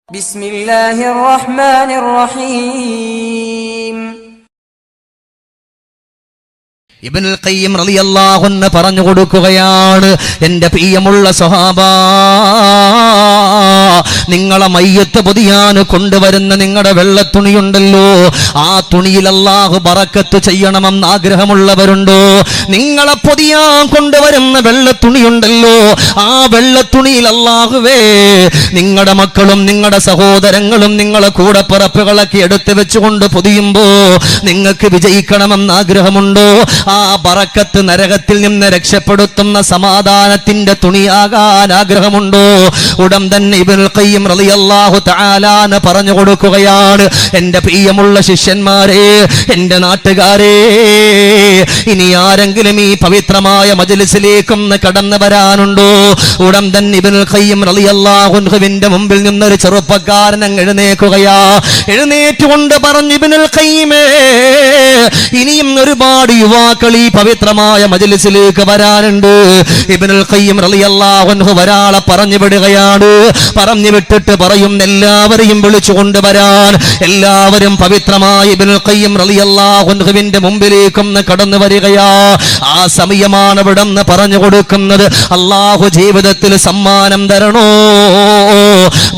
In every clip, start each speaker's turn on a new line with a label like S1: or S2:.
S1: بسم الله الرحمن الرحيم.
S2: ഇബ്നുൽ ഖയ്യിം റളിയല്ലാഹു അൻഹു പറഞ്ഞു കൊടുക്കുകയാണ്, എൻ്റെ പ്രിയമുള്ള സ്വഹാബാ, നിങ്ങളെ മയ്യത്ത് പൊതിയാൻ കൊണ്ടുവരുന്ന നിങ്ങളുടെ വെള്ളത്തുണിയുണ്ടല്ലോ, ആ തുണിയിൽ അല്ലാഹു ബറക്കത്ത് ചെയ്യണമെന്ന് ആഗ്രഹമുള്ളവരുണ്ടോ? നിങ്ങളെ പൊതിയാൻ കൊണ്ടുവരുന്ന വെള്ളത്തുണിയുണ്ടല്ലോ, ആ വെള്ളത്തുണിയിൽ അല്ലാഹുവേ നിങ്ങളുടെ മക്കളും നിങ്ങളുടെ സഹോദരങ്ങളും നിങ്ങളെ കൂടപ്പിറപ്പുകളൊക്കെ എടുത്തു വെച്ചുകൊണ്ട് പൊതിയുമ്പോ നിങ്ങൾക്ക് വിജയിക്കണമെന്ന് ആഗ്രഹമുണ്ടോ? ആ ബറക്കത്ത് നരകത്തിൽ നിന്ന് രക്ഷപ്പെടുത്തുന്ന സമാധാനത്തിന്റെ തുണിയാകാൻ ആഗ്രഹമുണ്ടോ? ഉടൻ തന്നെ ഇബ്നുൽ ഖയ്യിം റളിയല്ലാഹു തആല പറഞ്ഞു കൊടുക്കുകയാണ്, എൻ്റെ പ്രിയമുള്ള ശിഷ്യന്മാരെ, എൻ്റെ നാട്ടുകാരെ, ഇനി ആരെങ്കിലും ഈ പവിത്രമായ മജ്‌ലിസിലേക്കൊന്ന് കടന്നു വരാനുണ്ടോ? ഉടൻ തന്നെ ഇബ്നുൽ ഖയ്യിം റളിയല്ലാഹു അൻഹുവിന്റെ മുമ്പിൽ നിന്നൊരു ചെറുപ്പക്കാരൻ അങ്ങ് എഴുന്നേൽക്കുകയാ. എഴുന്നേറ്റുകൊണ്ട് പറഞ്ഞു, ഇബ്നുൽ ഖയ്യിമേ, ഇനിയും ഒരുപാട് യുവാക്കൾ ഈ പവിത്രമായ മജ്‌ലിസിലേക്ക് വരാനുണ്ട്. ഇബ്നുൽ ഖയ്യിം റളിയല്ലാഹു അൻഹു ഒരാളെ പറഞ്ഞു വിടുകയാണ്. പറഞ്ഞു വിട്ടിട്ട് പറയും, എല്ലാവരെയും വിളിച്ചു കൊണ്ടുവരാൻ. എല്ലാവരും പവിത്രമായ ഇബ്നുൽ ഖയ്യിം റളിയല്ലാഹു അൻഹുവിന്റെ മുമ്പിലേക്കൊന്ന് കടന്നു വരികയാ. ആ സമയമാണ് ഇവിടെ നിന്ന് പറഞ്ഞു കൊടുക്കുന്നത്, അല്ലാഹു ജീവിതത്തിൽ സമ്മാനം തരണോ,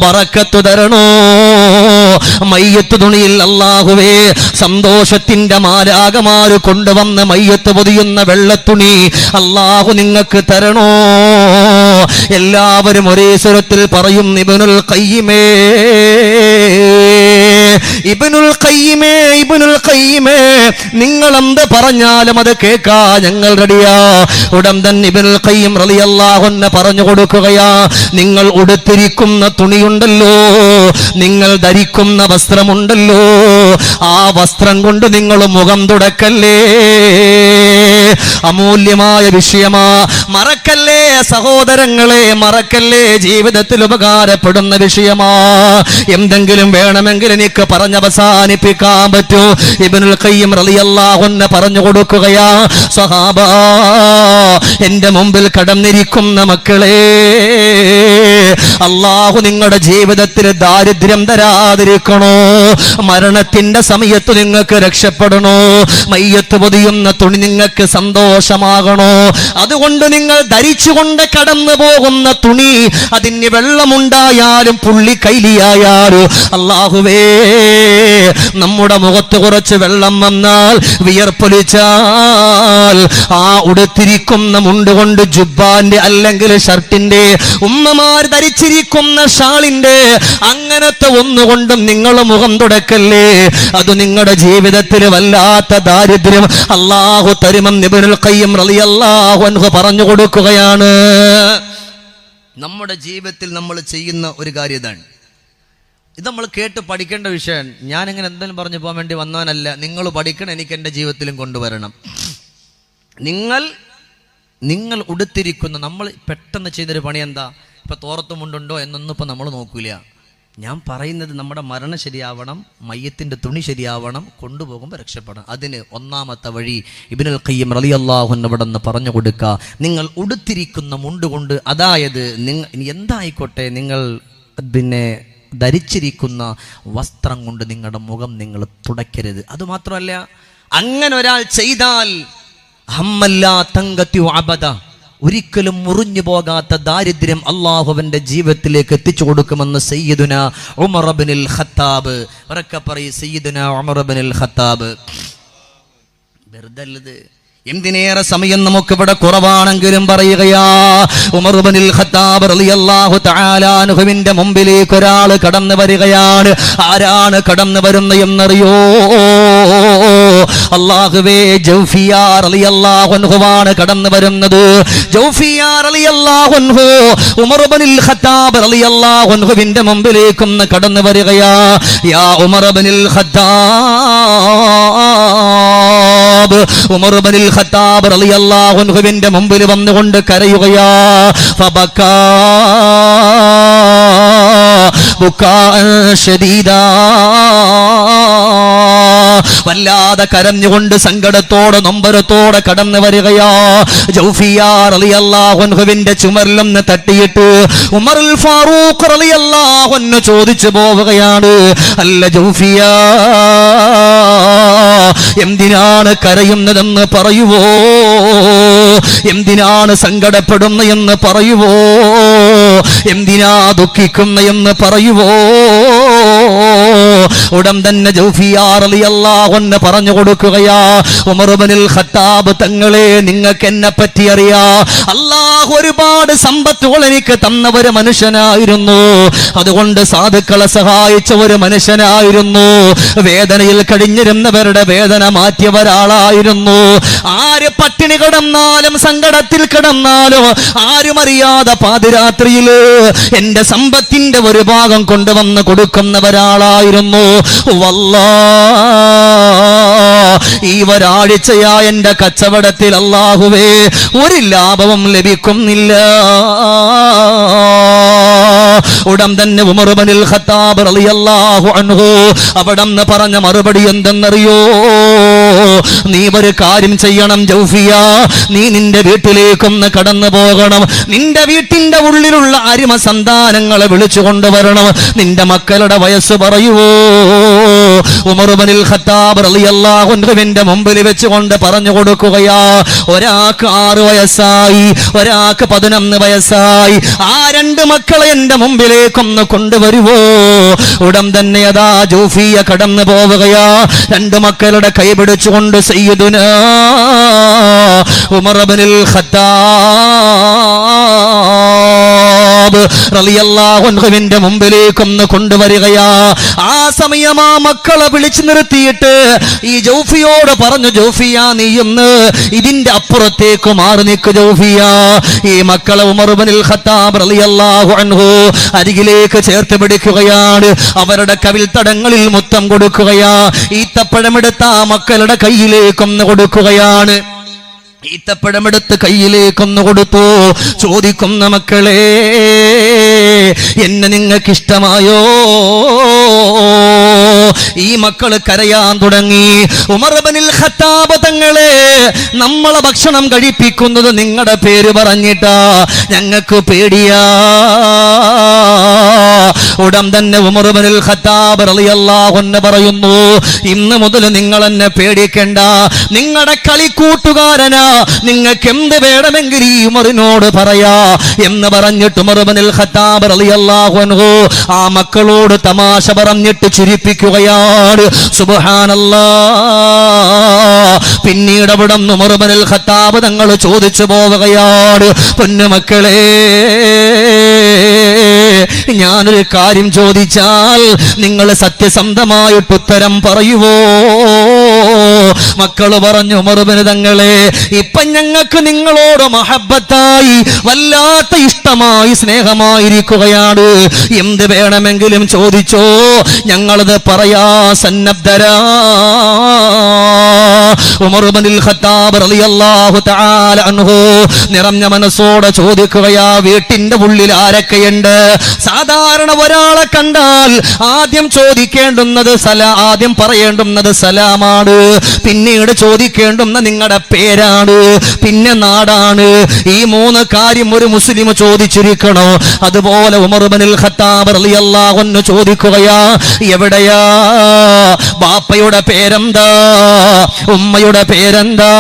S2: ബറക്കത്ത് തരണോ? മയ്യത്ത് തുണിയിൽ അല്ലാഹുവേ സന്തോഷത്തിന്റെ മാലാഖമാർ കൊണ്ടുവന്ന് മയ്യത്ത് പൊതിയുന്ന വെള്ളത്തുണി അല്ലാഹു നിങ്ങൾക്ക് തരണോ? എല്ലാവരും ഒരേ സ്വരത്തിൽ പറയും, ഇബ്നുൽ ഖയ്യിമേ, ഇബ്നുൽ ഖയ്യിമേ, ഇബ്നുൽ ഖയ്യിമേ, നിങ്ങൾ എന്ത് പറഞ്ഞാലും അത് കേൾക്കാ ഞങ്ങൾ റെഡിയാ. ഉടൻ തന്നെ ഇബ്നുൽ ഖയ്യിം റളിയല്ലാഹു അൻഹു പറഞ്ഞു കൊടുക്കുകയാ, നിങ്ങൾ ഉടുത്തിരിക്കുന്ന തുണിയുണ്ടല്ലോ, നിങ്ങൾ ധരിക്കുന്ന വസ്ത്രമുണ്ടല്ലോ, ആ വസ്ത്രം കൊണ്ട് നിങ്ങൾ മുഖം തുടക്കല്ലേ, അമൂല്യമായ വിഷയമാ. മറക്കല്ലേ സഹോദരങ്ങളെ, മറക്കല്ലേ, ജീവിതത്തിൽ ഉപകാരപ്പെടുന്ന വിഷയമാ. എന്തെങ്കിലും വേണമെങ്കിൽ എനിക്ക് പറഞ്ഞവസാനിപ്പിക്കാൻ പറ്റൂ. ഇബ്നുൽ ഖയ്യിം റളിയല്ലാഹു അൻഹു പറഞ്ഞു കൊടുക്കുകയാ, സ്വഹാബാ, എൻ്റെ മുമ്പിൽ കടന്നിരിക്കുന്ന മക്കളെ, അല്ലാഹു നിങ്ങളുടെ ജീവിതത്തിൽ ദാരിദ്ര്യം തരാതിരിക്കണോ, മരണത്തിന്റെ സമയത്ത് നിങ്ങൾക്ക് രക്ഷപ്പെടണോ, മയ്യത്ത് പൊതിയുന്ന തുണി നിങ്ങൾക്ക് സന്തോഷമാകണോ, അതുകൊണ്ട് നിങ്ങൾ ധരിച്ചുകൊണ്ട് കടന്നു പോകുന്ന തുണി, അതിന് വെള്ളമുണ്ടായാലും പുള്ളി കൈലിയായാലും അല്ലാഹുവേ, നമ്മുടെ മുഖത്ത് കുറച്ച് വെള്ളം വന്നാൽ, വിയർപ്പൊലിച്ചാൽ, ആ ഉടുത്തിരിക്കുന്ന മുണ്ടുകൊണ്ട് ജുബ്ബാന്റെ അല്ലെങ്കിൽ ഷർട്ടിന്റെ, ഉമ്മമാർ ധരിച്ചിരിക്കുന്ന ഷാളിന്റെ, അങ്ങനത്തെ ഒന്നുകൊണ്ടും നിങ്ങൾ മുഖം തുടക്കല്ലേ, അത് നിങ്ങളുടെ ജീവിതത്തിൽ വല്ലാത്ത ദാരിദ്ര്യം അല്ലാഹു തരുമെന്ന് ഇബ്നുൽ ഖയ്യിം റളിയല്ലാഹു അൻഹു പറഞ്ഞു കൊടുക്കുകയാണ്. നമ്മുടെ ജീവിതത്തിൽ നമ്മൾ ചെയ്യുന്ന ഒരു കാര്യം ഇതാണ്. ഇത് നമ്മൾ കേട്ട് പഠിക്കേണ്ട വിഷയം. ഞാനിങ്ങനെ എന്തെങ്കിലും പറഞ്ഞു പോകാൻ വേണ്ടി വന്നവനല്ല. നിങ്ങൾ പഠിക്കണം, എനിക്ക് എൻ്റെ ജീവിതത്തിലും കൊണ്ടുവരണം. നിങ്ങൾ ഉടുത്തിരിക്കുന്ന, നമ്മൾ പെട്ടെന്ന് ചെയ്യുന്നൊരു പണി എന്താ, ഇപ്പം തോർത്തുമുണ്ടുണ്ടോ എന്നൊന്നും ഇപ്പം നമ്മൾ നോക്കൂല. ഞാൻ പറയുന്നത് നമ്മുടെ മരണം ശരിയാവണം, മയ്യത്തിൻ്റെ തുണി ശരിയാവണം, കൊണ്ടുപോകുമ്പോൾ രക്ഷപ്പെടണം. അതിന് ഒന്നാമത്തെ വഴി ഇബ്നുൽ ഖയ്യിം റളിയല്ലാഹു അൻഹു ഇവിടെ നിന്ന് പറഞ്ഞു കൊടുക്കുക, നിങ്ങൾ ഉടുത്തിരിക്കുന്ന മുണ്ടുകൊണ്ട്, അതായത് എന്തായിക്കോട്ടെ, നിങ്ങൾ പിന്നെ ധരിച്ചിരിക്കുന്ന വസ്ത്രം കൊണ്ട് നിങ്ങളുടെ മുഖം നിങ്ങൾ തുടയ്ക്കരുത്. അതുമാത്രമല്ല, അങ്ങനെ ഒരാൾ ചെയ്താൽ ഹമ്മല്ലാ തങ്കത്തി അബദ, ഒരിക്കലും മുറിഞ്ഞു പോകാത്ത ദാരിദ്ര്യം അള്ളാഹുവിന്റെ ജീവിതത്തിലേക്ക് എത്തിച്ചു കൊടുക്കുമെന്ന് സയ്യിദുന ഉമർ ഇബ്നുൽ ഖത്താബ്. ഉറക്കെ പറയും, സയ്യിദുന ഉമർ ഇബ്നുൽ ഖത്താബ്. വെറുതല്ലത്, എന്തിനേറെ സമയം നമുക്കിവിടെ കുറവാണെങ്കിലും പറയുകയാ, ഉമർ ഇബ്നുൽ ഖത്താബ് റളിയല്ലാഹു തആല അൻഹുവിന്റെ മുമ്പിലേക്ക് ഒരാൾ കടന്നു വരികയാണ്. ആരാണ് കടന്നു വരുന്നത് എന്നറിയോ? അല്ലാഹുവേ, ജൗഫിയ റളിയല്ലാഹു അൻഹുവാണ് കടന്നു വരുന്നത്. ജൗഫിയ റളിയല്ലാഹു അൻഹു ഉമർ ഇബ്നുൽ ഖത്താബ് റളിയല്ലാഹു അൻഹുവിന്റെ മുമ്പിലേക്ക് കടന്നു വരികയാ. യാ ഉമർ ഇബ്നുൽ ഖത്താബ്, ഉമർ ഇബ്നുൽ ഖത്താബ് റളിയല്ലാഹു അൻഹുവിന്റെ മുമ്പിൽ വന്നുകൊണ്ട് കരയുകയാ. ഫബകാ ബുകാഅൻ ശദീദാ, വല്ലാതെ കരഞ്ഞുകൊണ്ട് സങ്കടത്തോടെ നൊമ്പരത്തോടെ കടന്നു വരികയാ. ജൗഫിയ റളിയല്ലാഹു അൻഹുവിന്റെ ചുമരിലൊന്ന് തട്ടിയിട്ട് ഉമറുൽ ഫാറൂഖ് റളിയല്ലാഹു അൻഹു ചോദിച്ചു പോവുകയാണ്, അല്ല ജൗഫിയ, എന്തിനാണ് കരയുന്നതെന്ന് പറയുവോ? എന്തിനാണ് സങ്കടപ്പെടുന്ന എന്ന് പറയുവോ? എന്തിനാ ദുഃഖിക്കുന്ന എന്ന് പറയുവോ? ഉടൻ തന്നെ ജൗഫിയ റളിയല്ലാഹു അൻഹു പറഞ്ഞു കൊടുക്കുകയാ, ഉമർ ഇബ്നുൽ ഖത്താബ് തങ്ങളെ, നിങ്ങൾക്ക് എന്നെ പറ്റി അറിയാ, അല്ലാഹു ഒരുപാട് സമ്പത്തുകൾ എനിക്ക് തന്ന ഒരു മനുഷ്യനായിരുന്നു. അതുകൊണ്ട് സാധുക്കളെ സഹായിച്ച ഒരു മനുഷ്യനായിരുന്നു. വേദനയിൽ കഴിഞ്ഞിരുന്നവരുടെ വേദന മാറ്റിയ ഒരാളായിരുന്നു. ആര് പട്ടിണി കിടന്നാലും സങ്കടത്തിൽ കിടന്നാലും ആരും അറിയാതെ പാതിരാത്രിയില് എന്റെ സമ്പത്തിന്റെ ഒരു ഭാഗം കൊണ്ടുവന്ന് കൊടുക്കുന്ന ഒരാളായിരുന്നു. ഈ ഒരാഴ്ചയാ എന്റെ കച്ചവടത്തിൽ അല്ലാഹുവേ ഒരു ലാഭവും ലഭിക്കുന്നില്ല. ഉടൻ തന്നെ ഉമർ ഇബ്നുൽ ഖത്താബ് റളിയല്ലാഹു അൻഹു അവിടെന്ന് പറഞ്ഞ മറുപടി എന്തെന്നറിയോ? നീ ഒരു കാര്യം ചെയ്യണം ജൗഫിയ, നീ നിന്റെ വീട്ടിലേക്കൊന്ന് കടന്നു പോകണം. നിന്റെ വീട്ടിന്റെ ഉള്ളിലുള്ള അരിമ സന്താനങ്ങളെ വിളിച്ചു കൊണ്ടുവരണം. നിന്റെ മക്കളുടെ വയസ്സ് പറയുവോ? ഉമർ ഇബ്നുൽ ഖത്താബ് റളിയല്ലാഹു അൻഹുവിന്റെ മുമ്പിൽ വെച്ചുകൊണ്ട് പറഞ്ഞു കൊടുക്കുകയാ, ഒരാൾക്ക് 6 വയസ്സായി, ഒരാൾക്ക് 11 വയസ്സായി. ആ 2 മക്കളെ എന്റെ മുമ്പിലേക്കൊന്ന് കൊണ്ടുവരുവോ? ഉടൻ തന്നെ അതാ ജൗഫിയ കടന്നു പോവുകയാ. 2 മക്കളുടെ കൈ പിടിച്ചുകൊണ്ട് സയ്യിദുനാ ഉമർ ഇബ്നുൽ ഖത്താബ് റളിയല്ലാഹു അൻഹുവിന്റെ മുമ്പിലേക്കൊന്ന് കൊണ്ടുവരികയാ. ആ സമയം ആ മക്കളെ വിളിച്ചു നിർത്തിയിട്ട് ഈ ജൗഫിയോട് പറഞ്ഞു, ജൗഫിയ നീ ഇന്ന് ഇതിന്റെ അപ്പുറത്തേക്ക് മാറി നിൽക്ക് ജൗഫിയ. ഈ മക്കളെ ഉമർ ഇബ്നുൽ ഖത്താബ് റളിയല്ലാഹു അൻഹു അരികിലേക്ക് ചേർത്ത് പിടിക്കുകയാണ്. അവരുടെ കവിൾത്തടങ്ങളിൽ മുത്തം കൊടുക്കുകയാ. ഈത്തപ്പഴമെടുത്ത ആ മക്കളുടെ കയ്യിലേക്കൊന്ന് കൊടുക്കുകയാണ്. ഈത്തപ്പഴമെടുത്ത് കയ്യിലേക്കൊന്ന് കൊടുത്തു. ചോദിക്കുന്ന മക്കളെ, എന്നെ നിങ്ങൾക്ക് ഇഷ്ടമായോ? ഈ മക്കള് കരയാൻ തുടങ്ങി. ഉമർ ഇബ്നുൽ ഖത്താബ് തങ്ങളെ, നമ്മളെ ഭക്ഷണം കഴിപ്പിക്കുന്നത് നിങ്ങളുടെ പേര് പറഞ്ഞിട്ടാ, ഞങ്ങൾക്ക് പേടിയാ. ഉടൻ തന്നെ ഉമർ ഇബ്നുൽ ഖത്താബ് റളിയല്ലാഹു അൻഹു പറയുന്നു, ഇന്ന് മുതൽ നിങ്ങൾ എന്നെ പേടിക്കണ്ട, നിങ്ങളുടെ കളിക്കൂട്ടുകാരനാ, നിങ്ങൾക്ക് എന്ത് വേണമെങ്കിൽ ഈ ഉമറിനോട് പറയാ എന്ന് പറഞ്ഞിട്ട് ഉമർ ഇബ്നുൽ ഖത്താബ് റളിയല്ലാഹു അൻഹു ആ മക്കളോട് തമാശ പറഞ്ഞിട്ട് ചിരിപ്പിക്കുകയാണ്. സുബ്ഹാനല്ലാഹ്. പിന്നീട് അവിടെ ഉമർ ഇബ്നുൽ ഖത്താബ് തങ്ങൾ ചോദിച്ചു പോവുകയാണ്, പൊന്നുമക്കളെ, ഞാനൊരു കാര്യം ചോദിച്ചാൽ നിങ്ങൾ സത്യസന്ധമായിട്ട് ഉത്തരം പറയുവോ? മക്കള് പറഞ്ഞു, ഉമർ ഇബ്നു തങ്ങളെ, ഇപ്പൊ ഞങ്ങൾക്ക് നിങ്ങളോട് മഹബ്ബത്തായി, വല്ലാത്ത ഇഷ്ടമായി, സ്നേഹമായിരിക്കുകയാണ്. എന്ത് വേണമെങ്കിലും ചോദിച്ചോ, ഞങ്ങളത് പറയാ സന്നദ്ധരാ. ഉമർ ഇബ്നുൽ ഖത്താബ് റളിയല്ലാഹു തആല അൻഹു നിറഞ്ഞ മനസ്സോടെ ചോദിക്കുകയാ, വീട്ടിന്റെ ഉള്ളിൽ ആരൊക്കെയുണ്ട്? സാധാരണ ഒരാളെ കണ്ടാൽ ആദ്യം ചോദിക്കേണ്ടുന്നത് ആദ്യം പറയേണ്ടുന്നത് സലാമാണ്, പിന്നീട് ചോദിക്കേണ്ടുന്ന നിങ്ങളുടെ പേരാണ്, പിന്നെ നാടാണ്. ഈ 3 കാര്യം ഒരു മുസ്ലിം ചോദിച്ചിരിക്കണോ? അതുപോലെ ഉമർ ഇബ്നുൽ ഖത്താബ് റളിയല്ലാഹു അൻഹു ചോദിക്കുകയാ, എവിടെയാ? ബാപ്പയുടെ പേരെന്താ? ഉമ്മയുടെ പേരെന്താ?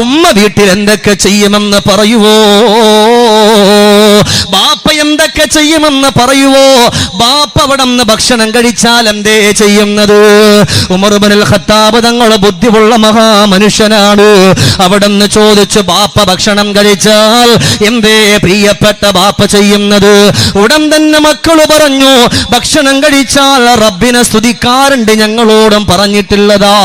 S2: ഉമ്മ വീട്ടിൽ എന്തൊക്കെ ചെയ്യുമെന്ന് പറയുവോ? ബാപ്പ എന്തൊക്കെ ചെയ്യുമെന്ന് പറയുവോ? ബാപ്പ അവിടെ നിന്ന് ഭക്ഷണം കഴിച്ചാൽ എന്തേ ചെയ്യുന്നത്? ഉമർ ഇബ്നുൽ ഖത്താബ് തങ്ങൾ ബുദ്ധിയുള്ള മഹാമനുഷ്യനാണ്. അവിടെ നിന്ന് ചോദിച്ചു, ബാപ്പ ഭക്ഷണം കഴിച്ചാൽ എന്തേ പ്രിയപ്പെട്ട ബാപ്പ ചെയ്യുന്നത്? ഉടൻ തന്നെ മക്കള് പറഞ്ഞു, ഭക്ഷണം കഴിച്ചാൽ റബ്ബിനെ സ്തുതിക്കാറുണ്ട്, ഞങ്ങളോടും പറഞ്ഞിട്ടുള്ളതാ.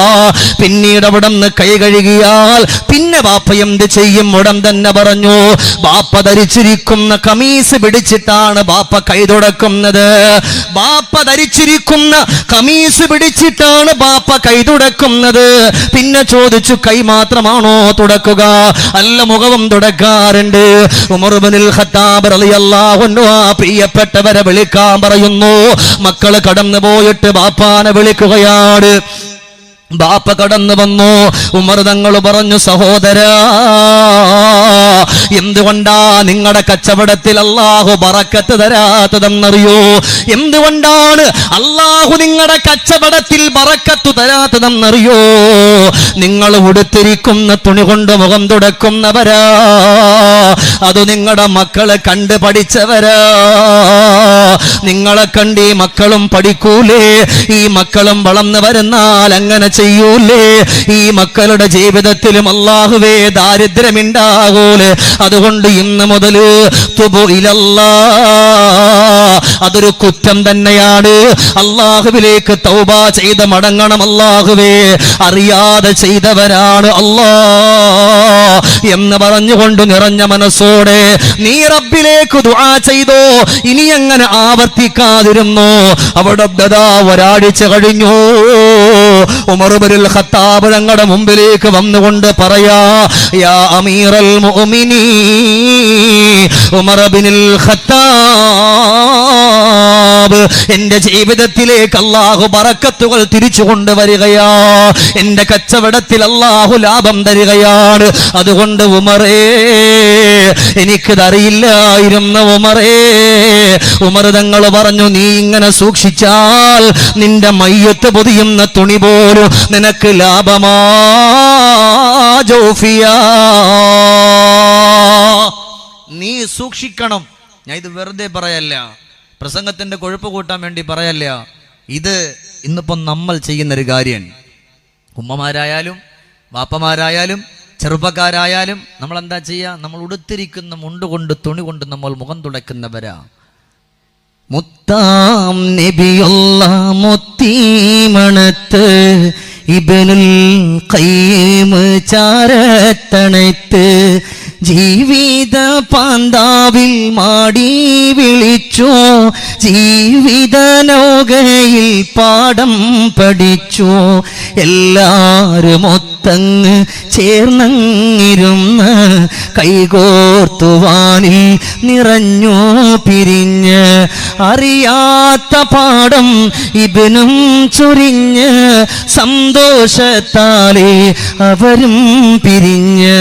S2: പിന്നീട് അവിടെ നിന്ന് കൈ കഴുകിയാൽ പിന്നെ ബാപ്പ എന്ത് ചെയ്യും? ഉടൻ തന്നെ പറഞ്ഞു, ബാപ്പ ധരിച്ചിരിക്കുന്ന കമീസ് പിടിച്ചിട്ടാണ് ബാപ്പ കൈ തുടക്കുന്നത്. ബാപ്പ ധരിച്ചിരിക്കുന്ന കമീസ് പിടിച്ചിട്ടാണ് ബാപ്പ കൈ തുടക്കുന്നത്. പിന്നെ ചോദിച്ചു, കൈ മാത്രമാണോ തുടക്കുക? അല്ല, മുഖവും തുടക്കാറുണ്ട്. ഉമർ ഇബ്നുൽ ഖത്താബ് റളിയല്ലാഹു അൻഹു പ്രിയപ്പെട്ടവരെ വിളിക്കാൻ പറയുന്നു. മക്കള് കടന്നു പോയിട്ട് ബാപ്പാനെ വിളിക്കുകയാണ്. ബാപ്പ കടന്നു വന്നു. ഉമർ തങ്ങൾ പറഞ്ഞു, സഹോദരാ, എന്തുകൊണ്ടാ നിങ്ങളുടെ കച്ചവടത്തിൽ അല്ലാഹു ബറക്കത്ത് തരാത്തതെന്നറിയോ? എന്തുകൊണ്ടാണ് അല്ലാഹു നിങ്ങളുടെ കച്ചവടത്തിൽ ബറക്കത്ത് തരാത്തതെന്നറിയോ? നിങ്ങൾ ഉടുത്തിരിക്കുന്ന തുണി കൊണ്ട് മുഖം തുടക്കുന്നവരാ, അത് നിങ്ങളുടെ മക്കളെ കണ്ട് പഠിച്ചവരാ. നിങ്ങളെ കണ്ട് ഈ മക്കളും പഠിക്കൂലേ? ഈ മക്കളും വളർന്നു വരുന്നാൽ അങ്ങനെ ചെയ്യൂലേ? ഈ മക്കളുടെ ജീവിതത്തിലും അല്ലാഹുവേ ദാരിദ്ര്യമുണ്ടാകൂലേ? അതുകൊണ്ട് ഇന്ന് മുതൽ തുബു ഇലല്ലാഹ്, അതൊരു കുറ്റം തന്നെയാണ്. അല്ലാഹുവിലേക്ക് തൗബ ചെയ്ത് മടങ്ങണം. അല്ലാഹുവേ, അറിയാതെ ചെയ്തവരാണ് അല്ലാഹ് എന്ന് പറഞ്ഞുകൊണ്ട് നിറഞ്ഞ മനസ്സോടെ നീ റബ്ബിലേക്ക് ദുആ ചെയ്തോ. ഇനി അങ്ങനെ ആവർത്തിക്കാതിരുന്നു. അവിടെ ഒരാഴ്ച കഴിഞ്ഞു. ഉമർ ഇബ്നുൽ ഖത്താബ് തങ്ങളുടെ മുമ്പിലേക്ക് വന്നുകൊണ്ട് പറയാ, യാ അമീറൽ മുഅ്മിനീൻ ഉമർ ഇബ്നുൽ ഖത്താബ്, എന്റെ ജീവിതത്തിലേക്ക് അല്ലാഹു ബറക്കത്തുകൾ തിരിച്ചു കൊണ്ടുവരികയാ. എന്റെ കച്ചവടത്തിൽ അല്ലാഹു ലാഭം തരികയാണ്. അതുകൊണ്ട് ഉമറേ, എനിക്കിതറിയില്ലായിരുന്നു ഉമറേ. ഉമർ തങ്ങൾ പറഞ്ഞു, നീ ഇങ്ങനെ സൂക്ഷിച്ചാൽ നിന്റെ മയ്യത്ത് പൊതിയുന്ന തുണി പോലും നിനക്ക് ലാഭമാ ജൗഫിയാ. നീ സൂക്ഷിക്കണം. ഞാൻ ഇത് വെറുതെ പറയല്ല, പ്രസംഗത്തിന്റെ കൊഴുപ്പ് കൂട്ടാൻ വേണ്ടി പറയല്ല. ഇത് ഇന്നിപ്പം നമ്മൾ ചെയ്യുന്നൊരു കാര്യം. ഉമ്മമാരായാലും വാപ്പമാരായാലും ചെറുപ്പക്കാരായാലും നമ്മൾ എന്താ ചെയ്യുക? നമ്മൾ ഉടുത്തിരിക്കുന്ന മുണ്ടുകൊണ്ട് തുണി കൊണ്ട് നമ്മൾ മുഖം തുടയ്ക്കുന്നവരാ. മുത്താം നബിയുള്ള മുത്തീമണത്ത് ഇബ്നുൽ ഖയ്യിം ചാരത്തണത്ത് ജീവിത പാന്താവിൽ മാടി വിളിച്ചു. ജീവിത നൗകയിൽ പാഠം പഠിച്ചു. എല്ലാരും ഒത്തങ്ങ് ചേർന്നങ്ങിരുന്ന് കൈകോർത്തുവാനിൽ നിറഞ്ഞു പിരിഞ്ഞ്. അറിയാത്ത പാഠം ഇബ്നും ചൊരിഞ്ഞ് സന്തോഷത്താലേ അവരും പിരിഞ്ഞ്.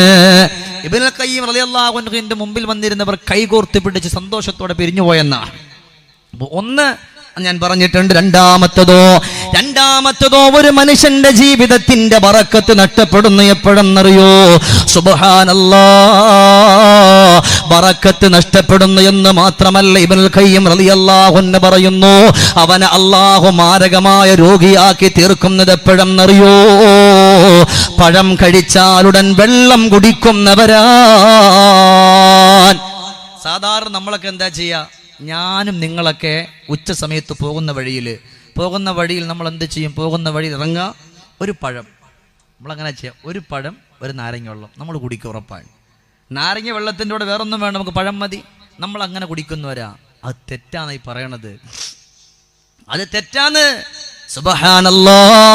S2: ഇബ്നുൽ ഖയ്യിം റളിയല്ലാഹു അൻഹുവിന്റെ മുമ്പിൽ വന്നിരുന്നവർ കൈകോർത്ത് പിടിച്ച് സന്തോഷത്തോടെ പിരിഞ്ഞു പോയെന്നാണ്. ഒന്ന് ഞാൻ പറഞ്ഞിട്ടുണ്ട്. രണ്ടാമത്തതോ ഒരു മനുഷ്യന്റെ ജീവിതത്തിന്റെ ബറക്കത്ത് നഷ്ടപ്പെടുന്നു എപ്പോഴെന്നറിയോ? സുബ്ഹാനല്ലാഹ്, ബറക്കത്ത് നഷ്ടപ്പെടുന്നു എന്ന് മാത്രമല്ല, ഇബ്നുൽ ഖയ്യിം റളിയല്ലാഹു അൻഹു പറയുന്നു, അവനെ അല്ലാഹു മാരകമായ രോഗിയാക്കി തീർക്കുന്നത് എപ്പോഴെന്നറിയോ? പഴം കഴിച്ചാലുടൻ വെള്ളം കുടിക്കുന്നവരാ. സാധാരണ നമ്മളൊക്കെ എന്താ ചെയ്യാ? ഞാനും നിങ്ങളൊക്കെ ഉച്ച സമയത്ത് പോകുന്ന വഴിയിൽ നമ്മൾ എന്ത് ചെയ്യും? പോകുന്ന വഴിയിൽ ഇറങ്ങുക, ഒരു പഴം, നമ്മളങ്ങനെ ചെയ്യാം, ഒരു പഴം ഒരു നാരങ്ങ വെള്ളം നമ്മൾ കുടിക്കും ഉറപ്പാണ്. നാരങ്ങ വെള്ളത്തിൻ്റെ കൂടെ വേറൊന്നും വേണം, നമുക്ക് പഴം മതി. നമ്മൾ അങ്ങനെ കുടിക്കുന്നവരാ. അത് തെറ്റാണ് ഈ പറയണത്, അത് തെറ്റാണ്. സുബ്ഹാനല്ലാഹ്,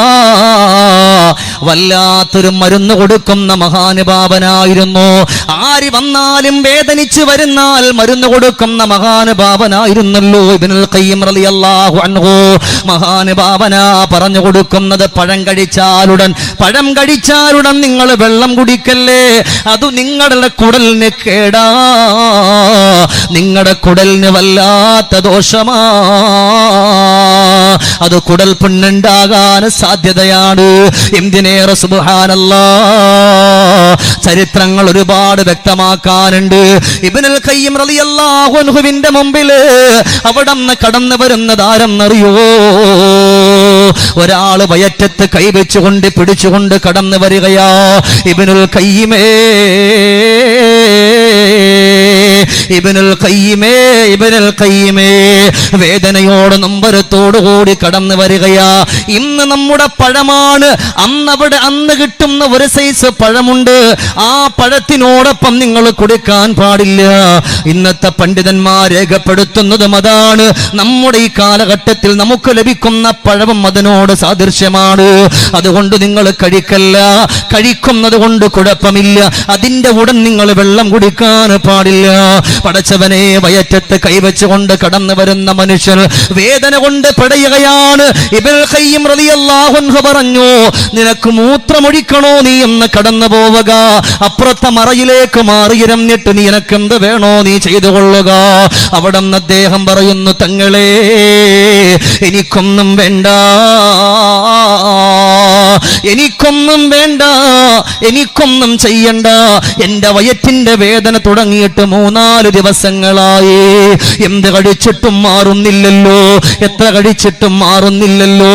S2: വല്ലാത്തൊരു മരുന്ന് കൊടുക്കുന്ന മഹാനുഭാവനായിരുന്നു. ആര് വന്നാലും വേദനിച്ചു വരുന്നാൽ മരുന്ന് കൊടുക്കുന്ന മഹാനുഭാവനായിരുന്നല്ലോ ഇബ്നുൽ ഖയ്യിം റളിയല്ലാഹു അൻഹു. മഹാനുഭാവനാ പറഞ്ഞു കൊടുക്കുന്നത്, പഴം കഴിച്ചാലുടൻ നിങ്ങൾ വെള്ളം കുടിക്കല്ലേ, അത് നിങ്ങളുടെ കുടലിന് കേടാ, നിങ്ങളുടെ കുടലിന് വല്ലാത്ത ദോഷമാ, അത് കുടൽ പുണ്ണുണ്ടാകാൻ സാധ്യതയാണ്. എന്തിനേറെ സുബ്ഹാനല്ലാഹ്, ചരിത്രങ്ങൾ ഒരുപാട് വ്യക്തമാക്കാനുണ്ട്. ഇബ്നുൽ ഖയ്യിം റളിയല്ലാഹു അൻഹുവിന്റെ മുമ്പിൽ അവിടന്ന് കടന്നു വരുന്നത് ആരെന്നറിയോ? ഒരാള് വയറ്റത്ത് കൈവച്ചുകൊണ്ട് പിടിച്ചുകൊണ്ട് കടന്നു വരികയാ. ഇബ്നുൽ ഖയ്യിമേ, ഇബ്നുൽ ഖയ്യിമേ, വേദനയോട് നൊമ്പരത്തോടു കൂടി കടന്നു വരികയാ. ഇന്ന് നമ്മുടെ പഴമാണ്, അന്ന് കിട്ടുന്ന ഒരു സൈസ് പഴമുണ്ട്, ആ പഴത്തിനോടൊപ്പം നിങ്ങൾ കൊടുക്കാൻ പാടില്ല. ഇന്നത്തെ പണ്ഡിതന്മാർ രേഖപ്പെടുത്തുന്നതും അതാണ്. നമ്മുടെ ഈ കാലഘട്ടത്തിൽ നമുക്ക് ലഭിക്കുന്ന പഴവും അതിനോട് സാദൃശ്യമാണ്. അതുകൊണ്ട് നിങ്ങൾ കഴിക്കല്ല, കഴിക്കുന്നത് കൊണ്ട് കുഴപ്പമില്ല, അതിൻ്റെ ഉടൻ നിങ്ങൾ വെള്ളം കുടിക്കാൻ പാടില്ല. പടച്ചവനെ വയറ്റത്ത് കൈവച്ചുകൊണ്ട് കടന്നു വരുന്ന മനുഷ്യർ വേദന കൊണ്ട് പിടയുകയാണ്. ഇബ്നുൽ ഖയ്യിം റളിയല്ലാഹു അൻഹു പറഞ്ഞു, നിനക്ക് മൂത്രമൊഴിക്കണോ നീ എന്ന് കടന്നു പോവുക, അപ്പുറത്തെ മറയിലേക്ക് മാറിയിരുന്നിട്ട് നീ എനക്കെന്ത് വേണോ നീ ചെയ്തു കൊള്ളുക. അവിടെ നിന്ന് അദ്ദേഹം പറയുന്നു, തങ്ങളെ എനിക്കൊന്നും വേണ്ട, എനിക്കൊന്നും വേണ്ട, എനിക്കൊന്നും ചെയ്യണ്ട. എന്റെ വയറ്റിന്റെ വേദന തുടങ്ങിയിട്ട് 3-4 ദിവസങ്ങളായി. എന്ത് കഴിച്ചിട്ടും മാറുന്നില്ലല്ലോ, എത്ര കഴിച്ചിട്ടും മാറുന്നില്ലല്ലോ.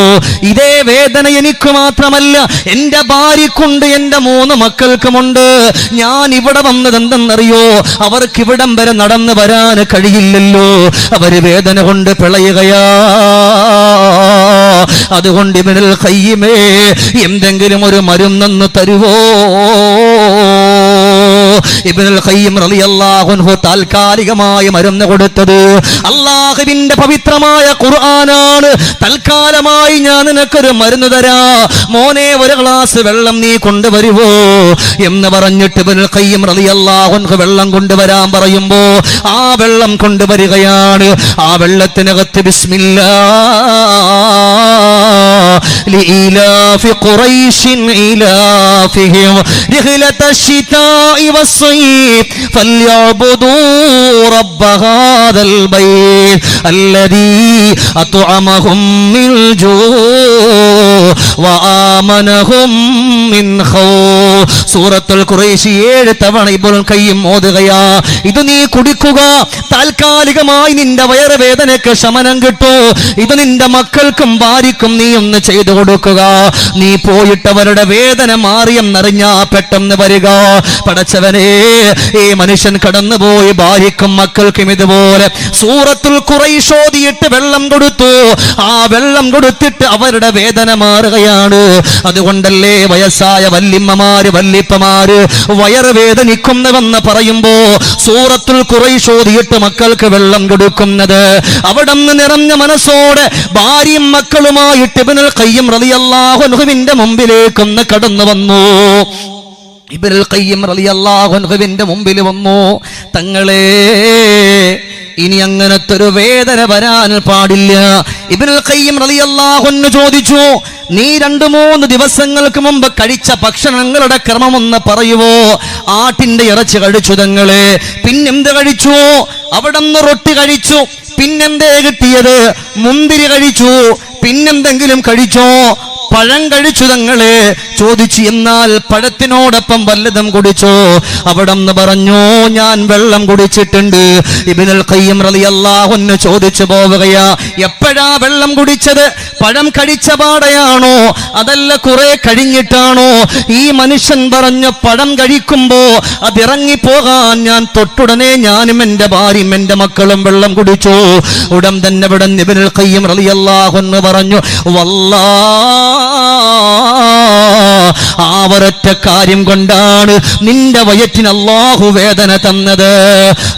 S2: ഇതേ വേദന എനിക്ക് മാത്രമല്ല, എന്റെ ഭാര്യക്കുണ്ട്, എന്റെ 3 മക്കൾക്കുമുണ്ട്. ഞാൻ ഇവിടെ വന്നത് എന്തെന്നറിയോ, അവർക്ക് ഇവിടം വരെ നടന്നു വരാൻ കഴിയില്ലല്ലോ, അവര് വേദന കൊണ്ട് പിളയുകയാ. അതുകൊണ്ട് ഇബ്നുൽ ഖയ്യിമേ എന്തെങ്കിലും ഒരു മരുന്നൊന്ന് തരുവോ? ഇബ്നുൽ ഖയ്യിം റളിയല്ലാഹു അൻഹു താൽക്കാലികമായ മരുന്ന് കൊടുത്തത് അല്ലാഹുവിന്റെ പവിത്രമായ ഖുർആനാണ്. തൽക്കാലമായി ഞാൻ നിനക്കൊരു മരുന്ന് തരാ, മോനെ ഒരു ഗ്ലാസ് വെള്ളം നീ കൊണ്ടുവരുവോ എന്ന് പറഞ്ഞിട്ട് ഇബ്നുൽ ഖയ്യിം റളിയല്ലാഹു അൻഹു വെള്ളം കൊണ്ടുവരാൻ പറയുമ്പോ ആ വെള്ളം കൊണ്ടുവരികയാണ്. ആ വെള്ളത്തിനകത്ത് ലഇലാഫി ഖുറൈശിൻ ഇലാഫിഹിം റിഹ്ലതശ് ശിതാഇ വസ്സൈഫ് ഫൽയഅ്ബുദൂ റബ്ബ ഹാദൽ ബൈത്ത് അല്ലദീ അത്അമഹും മിൻ ജൂ വആമനഹും മിൻ ഖൗഫ്. സൂറത്തുൽ ഖുറൈശ് 7 തവണ ഇബ്നുൽ ഖയ്യിം ഓതുകയാ. ഇത് നീ കുടിക്കുക, താൽക്കാലികമായി നിന്റെ വയറുവേദനയ്ക്ക് ശമനം കിട്ടൂ. ഇത് നിന്റെ മക്കൾക്കും ഭാര്യക്കും നീ ഒന്ന് ചെയ്തു കൊടുക്കുക. നീ പോയിട്ടവരുടെ വേദന മാറിയെന്നറിഞ്ഞാ പെട്ടെന്ന് വരിക. പടച്ചവനെ, ഈ മനുഷ്യൻ കടന്നുപോയി ഭാര്യക്കും മക്കൾക്കും ഇതുപോലെ സൂറത്തുൽ ഖുറൈശ് ഓതിയിട്ട് വെള്ളം കൊടുത്തു. ആ വെള്ളം കൊടുത്തിട്ട് അവരുടെ വേദന മാറുകയാണ്. അതുകൊണ്ടല്ലേ വയസ്സായ വല്യമ്മമാര് വല്യപ്പമാര് വയറുവേദനിക്കുന്നുവെന്ന് പറയുമ്പോ സൂറത്തുൽ ഖുറൈശ് ഓതിയിട്ട് മക്കൾക്ക് വെള്ളം കൊടുക്കുന്നത്. അവിടെ നിന്ന് നിറഞ്ഞ മനസ്സോടെ ഭാര്യയും മക്കളുമായിട്ട് ഇബ്നുൽ ഖയ്യിം റളിയല്ലാഹു അൻഹുവിന്റെ മുമ്പിലേക്കൊന്ന് കടന്നു വന്നു. ഇബ്നുൽ ഖയ്യിം റളിയല്ലാഹു അൻഹുവിന്റെ മുമ്പിൽ വന്നു. തങ്ങളെ, ഇനി അങ്ങനത്തെ ഒരു വേദന വരാൻ പാടില്ല. ഇബ്നുൽ ഖയ്യിം റളിയല്ലാഹു അൻഹു ചോദിച്ചു, നീ 2-3 ദിവസങ്ങൾക്ക് മുമ്പ് കഴിച്ച ഭക്ഷണങ്ങളുടെ ക്രമമൊന്ന് പറയുവോ? ആട്ടിന്റെ ഇറച്ചി കഴിച്ചു തങ്ങളെ. പിന്നെന്ത് കഴിച്ചു? അവിടെ നിന്ന് റൊട്ടി കഴിച്ചു. പിന്നെന്തേ കിട്ടിയത്? മുന്തിരി കഴിച്ചു. പിന്നെന്തെങ്കിലും കഴിച്ചോ? പഴം കഴിച്ചു തങ്ങളെ. ചോദിച്ചു, എന്നാൽ പഴത്തിനോടൊപ്പം വല്ലതും കുടിച്ചോ? അവിടെ നിന്ന് പറഞ്ഞു, ഞാൻ വെള്ളം കുടിച്ചിട്ടുണ്ട്. ഇബ്നുൽ ഖയ്യിം റളിയല്ലാഹു അൻഹു ചോദിച്ചു പോവുകയാ, എപ്പോഴാ വെള്ളം കുടിച്ചത്? പഴം കഴിച്ച പാടെയാണോ അതല്ല കുറെ കഴിഞ്ഞിട്ടാണോ? ഈ മനുഷ്യൻ പറഞ്ഞു, പഴം കഴിക്കുമ്പോ അതിറങ്ങിപ്പോകാൻ ഞാൻ തൊട്ടുടനെ ഞാനും എന്റെ ഭാര്യയും എന്റെ മക്കളും വെള്ളം കുടിച്ചു. ഉടൻ തന്നെ ഇവിടെ ഇബ്നുൽ ഖയ്യിം റളിയല്ലാഹു അൻഹു പറഞ്ഞു, വല്ലാഹ് ആ ഒരൊറ്റ കാര്യം കൊണ്ടാണ് നിന്റെ വയറ്റിന് അല്ലാഹു വേദന തന്നത്.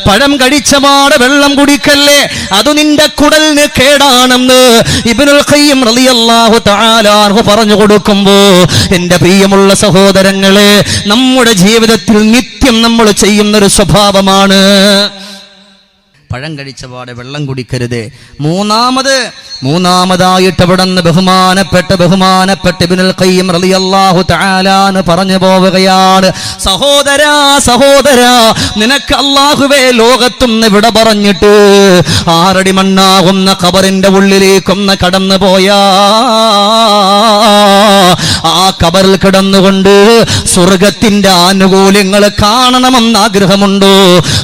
S2: പഴം കഴിച്ച പാടെ വെള്ളം കുടിക്കല്ലേ, അത് നിന്റെ കുടലിന് കേടാണെന്ന് ഇബ്നുൽ ഖയ്യിം റളിയല്ലാഹു തആല അൻഹു പറഞ്ഞു കൊടുക്കുമ്പോ, എന്റെ പ്രിയമുള്ള സഹോദരങ്ങളെ, നമ്മുടെ ജീവിതത്തിൽ നിത്യം നമ്മൾ ചെയ്യുന്നൊരു സ്വഭാവമാണ് പഴം കഴിച്ച പാടെ വെള്ളം കുടിക്കരുത്. മൂന്നാമതായിട്ട് അവിടെ നിന്ന് ബഹുമാനപ്പെട്ട ഇബ്നുൽ ഖയ്യിം റളിയല്ലാഹു തആല പറഞ്ഞു പോവുകയാണ്, സഹോദരാ, നിനക്ക് അല്ലാഹുവേ ലോകത്തുനിന്ന് വിട പറഞ്ഞിട്ട് 6 അടി മണ്ണാകുന്ന ഖബറിന്റെ ഉള്ളിലേക്കൊന്ന് കടന്നു പോയാ ആ ഖബറിൽ കിടന്നുകൊണ്ട് സ്വർഗത്തിന്റെ ആനുകൂല്യങ്ങൾ കാണണമെന്ന് ആഗ്രഹമുണ്ടോ?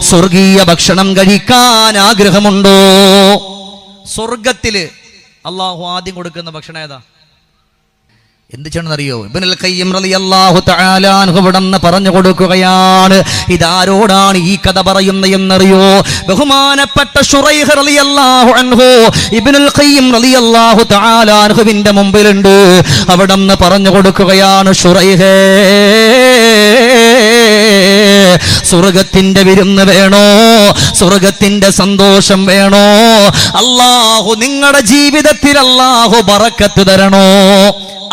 S2: സ്വർഗീയ ഭക്ഷണം കഴിക്കാൻ ആഗ്രഹമുണ്ടോ? സ്വർഗത്തില് അള്ളാഹു ആദ്യം കൊടുക്കുന്ന ഭക്ഷണം ഏതാ? എന്ത് ചെയ്യണമെന്നറിയോ? ഇബ്നുൽ ഖയ്യിം റളിയല്ലാഹു തആല അൻഹു ഇവിടെന്ന് പറഞ്ഞു കൊടുക്കുകയാണ്. ഇതാരോടാണ് ഈ കഥ പറയുന്നത് എന്നറിയോ? ബഹുമാനപ്പെട്ട ശുറൈഹ് റളിയല്ലാഹു അൻഹു ഇബ്നുൽ ഖയ്യിം റളിയല്ലാഹു തആല അൻഹുവിന്റെ മുമ്പിലുണ്ട്. അവിടെന്ന് പറഞ്ഞു കൊടുക്കുകയാണ്, ശുറൈഹേ, സ്വർഗത്തിന്റെ വിരുന്ന് വേണോ? സ്വർഗത്തിന്റെ സന്തോഷം വേണോ? അല്ലാഹു നിങ്ങളുടെ ജീവിതത്തിൽ അല്ലാഹു ബറക്കത്ത് തരണോ?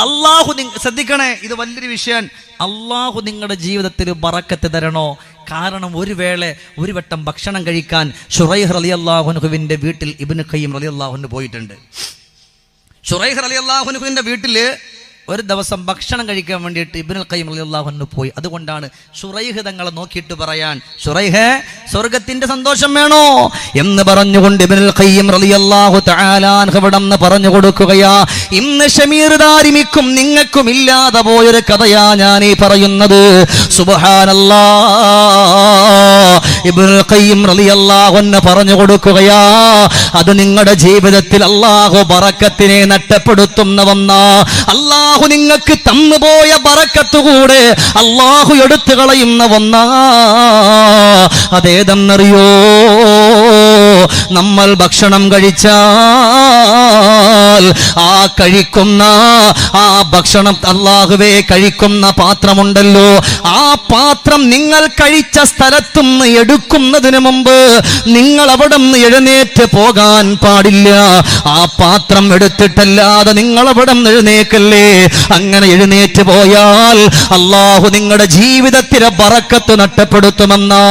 S2: അല്ലാഹു ശ്രദ്ധിക്കണേ, ഇത് വലിയൊരു വിഷയം. അല്ലാഹു നിങ്ങളുടെ ജീവിതത്തിൽ ബറക്കത്ത് തരണോ? കാരണം ഒരു വട്ടം ഭക്ഷണം കഴിക്കാൻ ശുറൈഹ് റളിയല്ലാഹു അൻഹുവിൻ്റെ വീട്ടിൽ ഇബ്നു ഖയ്യിം റളിയല്ലാഹു അൻഹു പോയിട്ടുണ്ട്. ശുറൈഹ് റളിയല്ലാഹു അൻഹുവിൻ്റെ വീട്ടിൽ ഒരു ദിവസം ഭക്ഷണം കഴിക്കാൻ വേണ്ടിയിട്ട് ഇബ്നുൽ ഖയ്യിം റളിയല്ലാഹു അൻഹു പോയി. അതുകൊണ്ടാണ് ശുറൈഹ് തങ്ങളെ നോക്കിയിട്ട് പറയാൻ, ശുറൈഹേ സ്വർഗത്തിന്റെ സന്തോഷം വേണോ എന്ന് പറഞ്ഞുകൊണ്ട് ഇബ്നുൽ ഖയ്യിം റളിയല്ലാഹു തആല അൻഹു വിടന്ന് പറഞ്ഞു കൊടുക്കുകയാ, ഇന്ന് ഷമീർ ദാരിമിക്കും നിങ്ങൾക്കും ഇല്ലാതെ പോയൊരു കഥയാ ഞാൻ ഈ പറയുന്നത്. സുബ്ഹാനല്ലാഹ്, ഇബ്നുൽ ഖയ്യിം റളിയല്ലാഹു അൻഹു പറഞ്ഞു കൊടുക്കുകയാ, അത് നിങ്ങളുടെ ജീവിതത്തിൽ അല്ലാഹു ബറക്കത്തിനെ നഷ്ടപ്പെടുത്തുന്ന വന്ന അല്ലാഹു നിങ്ങൾക്ക് തന്നുപോയ ബറക്കത്ത് കൂടെ അല്ലാഹു എടുത്തു കളയുന്ന ഒന്നാ. അതേതെന്നറിയോ? നമ്മൾ ഭക്ഷണം കഴിച്ചാൽ ആ കഴിക്കുന്ന ആ ഭക്ഷണം അല്ലാഹുവേ കഴിക്കുന്ന പാത്രമുണ്ടല്ലോ, ആ പാത്രം നിങ്ങൾ കഴിച്ച സ്ഥലത്തുനിന്ന് എടുക്കുന്നതിന് മുമ്പ് നിങ്ങൾ അവിടെ നിന്ന് എഴുന്നേറ്റ് പോകാൻ പാടില്ല. ആ പാത്രം എടുത്തിട്ടല്ലാതെ നിങ്ങൾ അവിടെ നിന്ന് എഴുന്നേക്കല്ലേ. അങ്ങനെ എഴുന്നേറ്റ് പോയാൽ അല്ലാഹു നിങ്ങളുടെ ജീവിതത്തിലെ ബറക്കത്ത് നഷ്ടപ്പെടുത്തുമെന്നാ.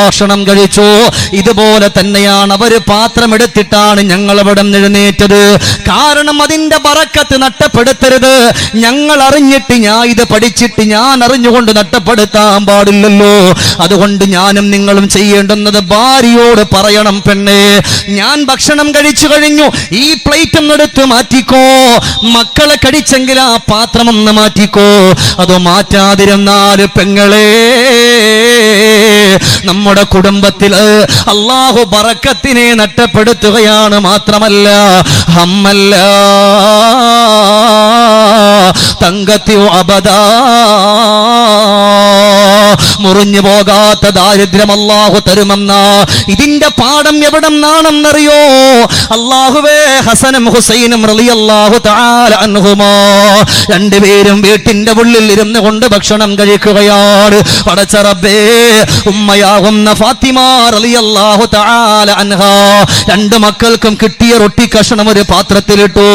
S2: ഭക്ഷണം കഴിച്ചു, ഇതുപോലെ തന്നെയാണ് അവര് പാത്രം എടുത്തിട്ടാണ് ഞങ്ങൾ അവിടെ എഴുന്നേറ്റത്. കാരണം അതിന്റെ ബറക്കത്ത് നഷ്ടപ്പെടുത്തരുത്. ഞങ്ങൾ അറിഞ്ഞിട്ട് ഇത് പഠിച്ചിട്ട് ഞാൻ അറിഞ്ഞുകൊണ്ട് നഷ്ടപ്പെടുത്താൻ പാടില്ലല്ലോ. അതുകൊണ്ട് ഞാനും നിങ്ങളും ചെയ്യേണ്ടുന്നത് ഭാര്യയോട് പറയണം, പെണ്ണേ ഞാൻ ഭക്ഷണം കഴിച്ചു കഴിഞ്ഞു, ഈ പ്ലേറ്റ് ഒന്നെടുത്ത് മാറ്റിക്കോ. മക്കളെ കടിച്ചെങ്കിൽ ആ പാത്രം ഒന്ന് മാറ്റിക്കോ. അത് മാറ്റാതിരുന്നാൽ പെങ്ങളെ നമ്മുടെ കുടുംബത്തിൽ അല്ലാഹു ബറക്കത്തിനെ നഷ്ടപ്പെടുത്തുകയാണ്. മാത്രമല്ല ഹമ്മല്ല തങ്കത്തി അബദാ, മുറിഞ്ഞു പോകാത്ത ദാരിദ്ര്യം അല്ലാഹു തരുമെന്ന ഇതിന്റെ പാഠം എവിടെ നിന്നാണെന്നറിയോ? അല്ലാഹുവേ, ഹസനും ഹുസൈനും റളിയല്ലാഹു തആല അൻഹുമാ രണ്ടുപേരും വീട്ടിന്റെ ഉള്ളിൽ ഇരുന്ന് കൊണ്ട് ഭക്ഷണം കഴിക്കുകയാണ്. പടച്ച റബ്ബേ, ഉമ്മയാകുന്ന ഫാത്തിമ റളിയല്ലാഹു തആല അൻഹാ രണ്ട് മക്കൾക്കും കിട്ടിയ റൊട്ടി കഷണം ഒരു പാത്രത്തിലിട്ടു.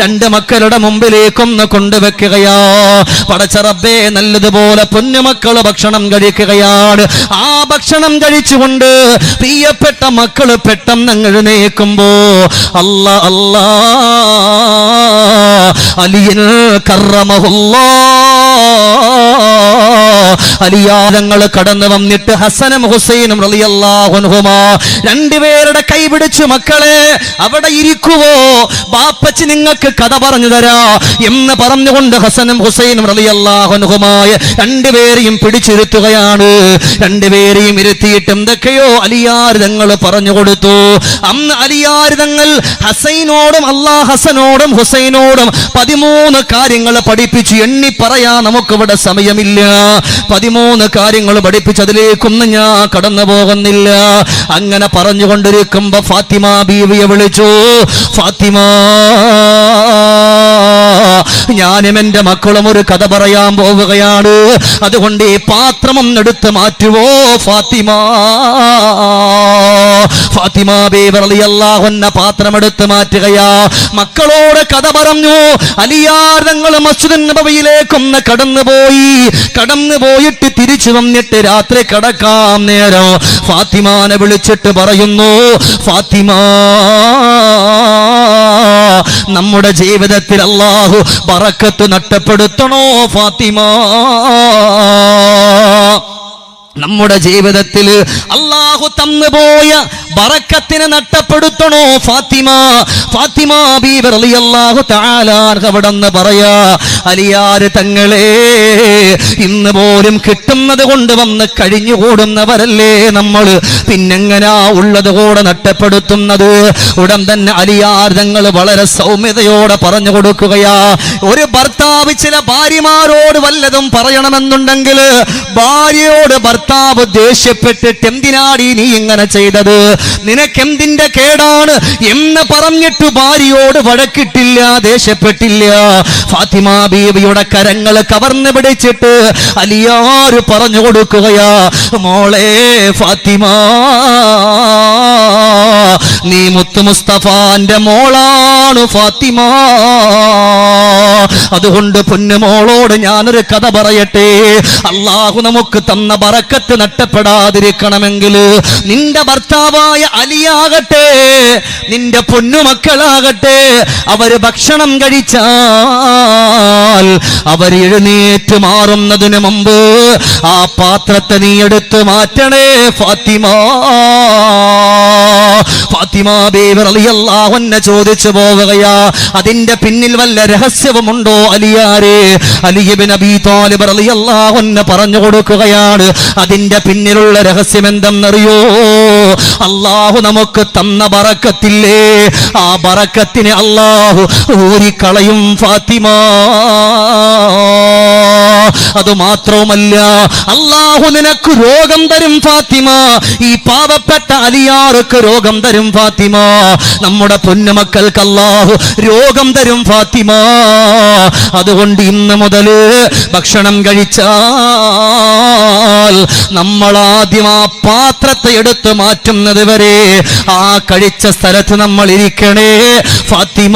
S2: രണ്ട് മക്കളുടെ മുമ്പിലേക്കൊന്ന് കൊണ്ടുവെക്കുകയാ. പടച്ച റബ്ബേ, നല്ലതുപോലെ പൊന്നുമക്കള് ഭക്ഷണം കഴിക്കുകയാണ്. ആ ഭക്ഷണം കഴിച്ചുകൊണ്ട് പ്രിയപ്പെട്ട മക്കള് പെട്ടെന്ന് എഴുന്നേൽക്കുമ്പോ അല്ലാ അല്ലാ അലിയൻ അലിയാദങ്ങൾ കടന്നു വന്നിട്ട് ഹസനും ഹുസൈനും റളിയല്ലാഹു അൻഹുമാ രണ്ടുപേരുടെ കൈപിടിച്ചു, മക്കളെ അവിടെ ഇരിക്കുവോ, ബാപ്പച്ചി നിങ്ങൾക്ക് കഥ പറഞ്ഞു തരാ എന്ന് പറഞ്ഞുകൊണ്ട് ഹസനും ഹുസൈനും റളിയല്ലാഹു അൻഹുമായ രണ്ടുപേരെയും പിടിച്ചിരുത്തുകയാണ്. രണ്ടുപേരെയും ഇരുത്തിയിട്ട് എന്തൊക്കെയോ അലിയാരിതങ്ങൾ പറഞ്ഞു കൊടുത്തു. അന്ന് അലിയാരിതങ്ങൾ ഹസൈനോടും ഹസനോടും ഹുസൈനോടും 13 കാര്യങ്ങൾ പഠിപ്പിച്ചു. എണ്ണി പറയാ നമുക്കിവിടെ സമയമില്ല. 13 കാര്യങ്ങൾ പഠിപ്പിച്ചതിലേക്കൊന്നും ഞാൻ കടന്നു പോകുന്നില്ല. അങ്ങനെ പറഞ്ഞുകൊണ്ടിരിക്കുമ്പോ ഫാത്തിമ ബീവിയെ വിളിച്ചു. ഫാത്തിമ, ഞാനും എന്റെ മക്കളും ഒരു കഥ പറയാൻ പോവുകയാണ്. അതുകൊണ്ട് ഈ പാത്രം ഒന്നെടുത്ത് മാറ്റുവോ ഫാത്തിമ? ഫാത്തിമ ബീവി റളിയല്ലാഹു അൻഹ പാത്രം എടുത്ത് മാറ്റുകയാ. മക്കളോട് കഥ പറഞ്ഞു. അലിയാർ തങ്ങൾ മസ്ജിദുൻ നബവിയിലേക്കൊന്ന് കടന്നു പോയിട്ട് തിരിച്ചു വന്നിട്ട് രാത്രി കിടക്കാൻ നേരം ഫാത്തിമാനെ വിളിച്ചിട്ട് പറയുന്നു, ഫാത്തിമ, നമ്മുടെ ജീവിതത്തിൽ അല്ലാഹു ബറക്കത്ത് നഷ്ടപ്പെടുത്തണോ ഫാത്തിമ? നമ്മുടെ ജീവിതത്തിൽ അല്ലാഹു തന്നുപോയ ബറക്കത്തിനെ നഷ്ടപ്പെടുത്തണോ ഫാത്തിമ? ഫാത്തിമ ബീവി റളിയല്ലാഹു തആല അവിടെന്ന് പറയാ, അലിയാര് തങ്ങളെ, ഇന്ന് പോലും കിട്ടുന്നത് കൊണ്ട് വന്ന് കഴിഞ്ഞുകൂടുന്നവരല്ലേ നമ്മൾ, പിന്നെങ്ങനാ ഉള്ളത് കൂടെ നഷ്ടപ്പെടുത്തുന്നത്? ഉടൻ തന്നെ അലിയാർ തങ്ങൾ വളരെ സൗമ്യതയോടെ പറഞ്ഞു കൊടുക്കുകയാ, ഒരു ഭർത്താവ് ചില ഭാര്യമാരോട് വല്ലതും പറയണമെന്നുണ്ടെങ്കിൽ ഭാര്യയോട് ഭർത്താവ് ദേഷ്യപ്പെട്ടിട്ട് എന്തിനാടി നീ ഇങ്ങനെ ചെയ്തത്, നിനക്കെന്തിന്റെ കേടാണ് എന്ന് പറഞ്ഞിട്ട് ഭാര്യയോട് വഴക്കിട്ടില്ല, ദേഷ്യപ്പെട്ടില്ല. ഫാത്തിമ ബീവിയുടെ കരങ്ങൾ കവർന്നു പിടിച്ചിട്ട് അലിയാര് പറഞ്ഞു കൊടുക്കുകയാ, മോളെ ഫാത്തിമ, നീ മുത്തു മുസ്തഫാന്റെ മോളാണ് ഫാത്തിമ. അതുകൊണ്ട് പൊന്നുമോളോട് ഞാനൊരു കഥ പറയട്ടെ. അല്ലാഹു നമുക്ക് തന്ന ബറക്കത്ത് ബറക്കത്ത് നഷ്ടപ്പെടാതിരിക്കണമെങ്കിൽ നിന്റെ ഭർത്താവായ അലിയാകട്ടെ, നിന്റെ പൊന്നുമക്കളാകട്ടെ, അവര് ഭക്ഷണം കഴിച്ചാൽ അവർ എഴുന്നേറ്റ് മാറുന്നതിന് മുമ്പ് ആ പാത്രത്തെ നീ എടുത്ത് മാറ്റണേ ഫാത്തിമ. ഫാത്തിമ ബീവി റളിയല്ലാഹു അൻഹ ചോദിച്ചു പോവുകയാ, അതിന്റെ പിന്നിൽ വല്ല രഹസ്യവുമുണ്ടോ അലിയാരെ? അലി ഇബ്നു അബീ ത്വാലിബ് റളിയല്ലാഹു അൻഹു പറഞ്ഞു കൊടുക്കുകയാണ്, അതിന്റെ പിന്നിലുള്ള രഹസ്യം എന്തെന്നറിയോ? അല്ലാഹു നമുക്ക് തന്ന ബറക്കത്തില്ലേ, ആ ബറക്കത്തിനെ അല്ലാഹു ഊരിക്കളയും ഫാത്തിമ. അത് മാത്രവുമല്ല, അല്ലാഹു നിനക്ക് രോഗം തരും ഫാത്തിമ. ഈ പാവപ്പെട്ട അലിയാർക്ക് രോഗം തരും ഫാത്തിമ. നമ്മുടെ പൊന്നുമക്കൾക്ക് അല്ലാഹു രോഗം തരും ഫാത്തിമ. അതുകൊണ്ട് ഇന്ന് മുതൽ ഭക്ഷണം കഴിച്ചാൽ നമ്മൾ ആദ്യം ആ പാത്രത്തെ എടുത്ത് മാറ്റുന്നത് വരെ ആ കഴിച്ച സ്ഥലത്ത് നമ്മൾ ഇരിക്കണേ ഫാത്തിമ.